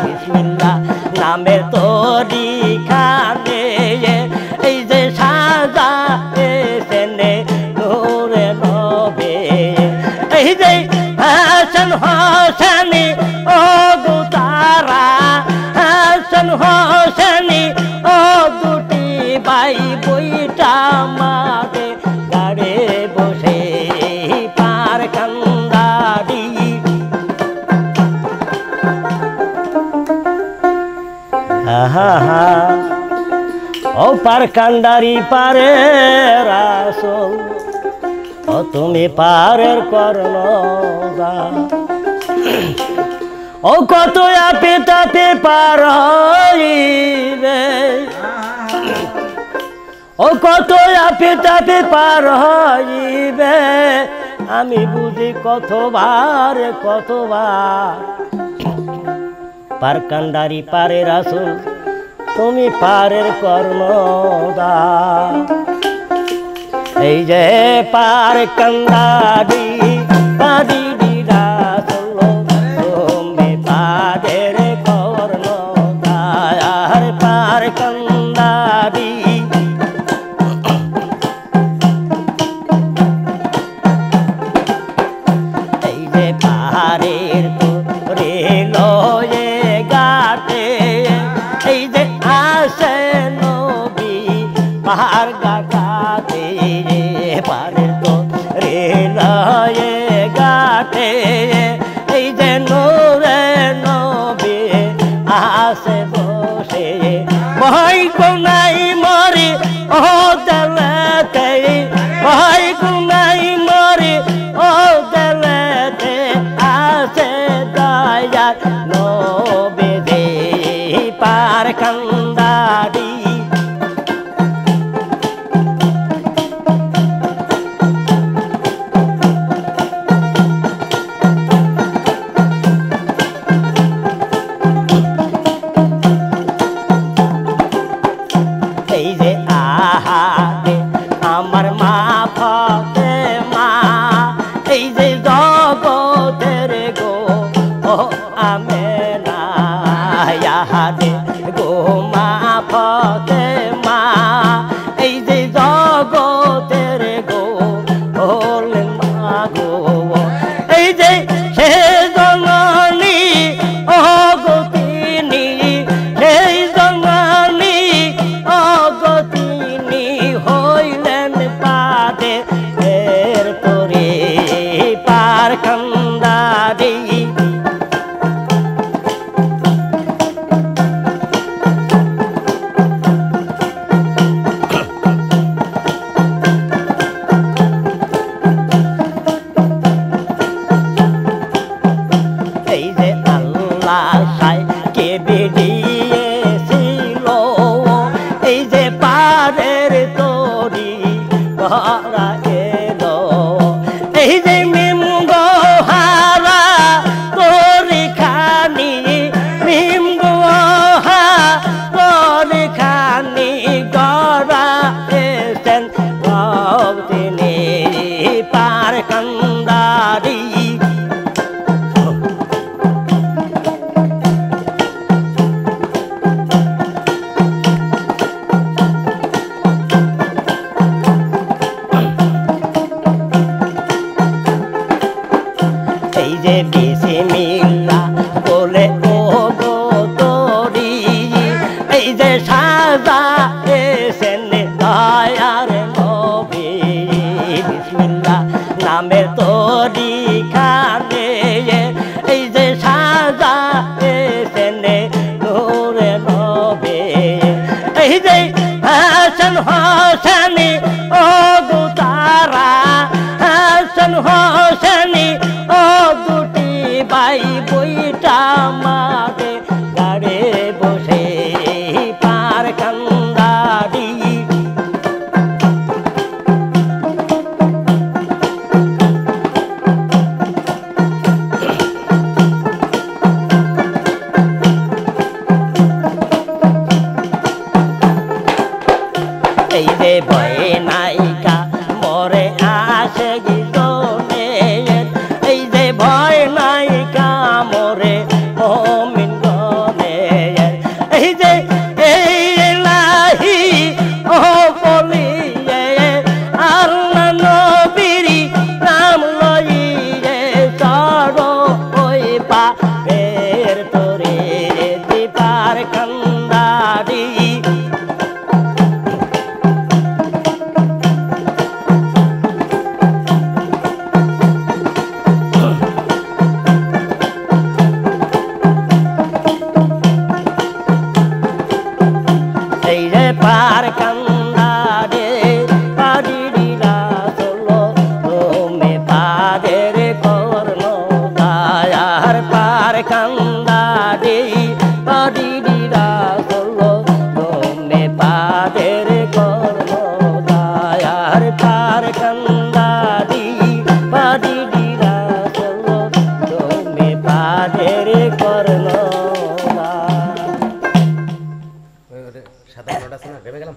বিসমিল্লাহ নামের তরি খানে এই যে সাজা এসেনে নূরে নবে এই যে হাসান হোসেনি ও গুতারা হাসান হোসেনি ও দুটি ভাই বইটা মারে গাড়ে বসে পার কান্দারি ও পার কান্ডারি পারে রাসূল ও তুমি পারের কর্ণদা ও কত আপে তাপে পার হইবে ও কত আপে তাপে পার হইবে আমি বুঝি কতবার পার কান্ডারি পারে রাসূল তুমি পারের কর্ণদা এই যে পার কান্ডারি পারি রাসূল তুমি পারের কর্ণদা আর পার কান্ডারি এই যে পাহাড়ের তোরে লয়ে গাতে এই যে আসে নবী পাহাড় গাতে পাহাড়ের তোরে লয়ে গাতে এই যে নূরে নবী আসে বসে ভয় কোনাই মরি ও দেলেতে ভয় কোনাই মরি ও দেলেতে আসে দয়ার নবী দে পার কান্দারি এই যে আহারে আমার মা ফাতেমা এই যে জগতের গো ও আমেনা আহারে গো মা ফাতেমা এই যে জগতের গো ওলেন মা গো এই যে সে জননী ও গতিনী সেই জননী ও গতিনী হইলেন পাদে এর তোরে পার কান্দারি এই যে আল্লাহ সাই কে বেরিয়েছিল এই যে পারের তরি গড়া এলো এই যে মিম গোহারা তরি খানি মিম গোহা তরি খানি গড়া এসেন তিনি পার কান্দারি পারের তোরে দীপার কান্দারি এই যে পার কান্দারে পারিরা চলো তুমি পাদের কর্ণ দায়ার পার কান্দারে পারিরা চলো তুমি পাদের কর্ণ দায়ার পার কান্দারি পারিরা চলো তুমি পাদের কর্ণ সাদা আছে না ভেবে গেলাম